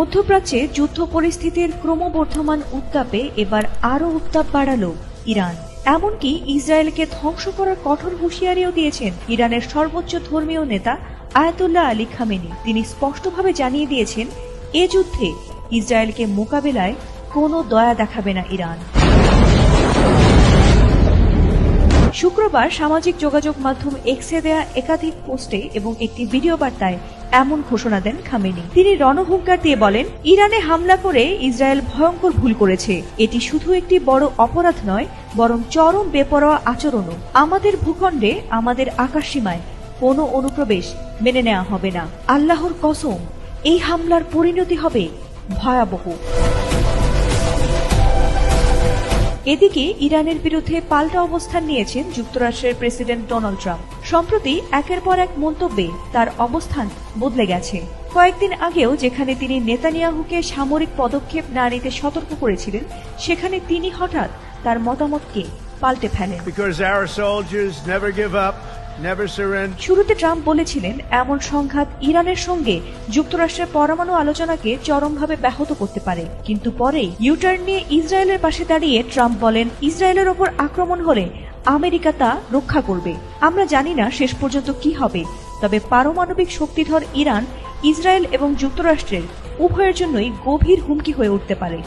মধ্যপ্রাচ্যে যুদ্ধ পরিস্থিতির ক্রমবর্ধমান উত্তাপে এবার আরও উত্তাপ বাড়ালো ইরান। এমনকি ইসরায়েলকে ধ্বংস করার কঠোর হুঁশিয়ারিও দিয়েছেন ইরানের সর্বোচ্চ ধর্মীয় নেতা আয়াতুল্লাহ আলী খামেনি। তিনি স্পষ্টভাবে জানিয়ে দিয়েছেন, এ যুদ্ধে ইসরায়েলকে মোকাবেলায় কোনো দয়া দেখাবে না ইরান। শুক্রবার সামাজিক যোগাযোগ মাধ্যম এক্সে দেয়া একাধিক পোস্টে এবং একটি ভিডিও বার্তায় এমন ঘোষণা দেন খামেনি। তিনি রণহুঙ্কার দিয়ে বলেন, ইরানে হামলা করে ইসরায়েল ভয়ঙ্কর ভুল করেছে। এটি শুধু একটি বড় অপরাধ নয়, বরং চরম বেপরোয়া আচরণও। আমাদের ভূখণ্ডে, আমাদের আকাশসীমায় কোনো অনুপ্রবেশ মেনে নেওয়া হবে না। আল্লাহর কসম, এই হামলার পরিণতি হবে ভয়াবহ। এদিকে ইরানের বিরুদ্ধে পাল্টা অবস্থান নিয়েছেন যুক্তরাষ্ট্রের প্রেসিডেন্ট ডোনাল্ড ট্রাম্প। সম্প্রতি একের পর এক মন্তব্যে তার অবস্থান বদলে গেছে। কয়েকদিন আগেও যেখানে তিনি নেতানিয়াহুকে সামরিক পদক্ষেপ না নিতে সতর্ক করেছিলেন, সেখানে তিনি হঠাৎ তার মতামতকে পাল্টে ফেলেন। শুরুতে ট্রাম্প বলেছিলেন, এমন সংঘাত ইরানের সঙ্গে যুক্তরাষ্ট্রের পরমাণু আলোচনাকে চরমভাবে ব্যাহত করতে পারে। কিন্তু পরে ইউটার্ন নিয়ে ইসরায়েলের পাশে দাঁড়িয়ে ট্রাম্প বলেন, ইসরায়েলের ওপর আক্রমণ হলে আমেরিকা তা রক্ষা করবে। আমরা জানি না শেষ পর্যন্ত কি হবে, তবে পারমাণবিক শক্তিধর ইরান ইসরায়েল এবং যুক্তরাষ্ট্রের উভয়ের জন্যই গভীর হুমকি হয়ে উঠতে পারে।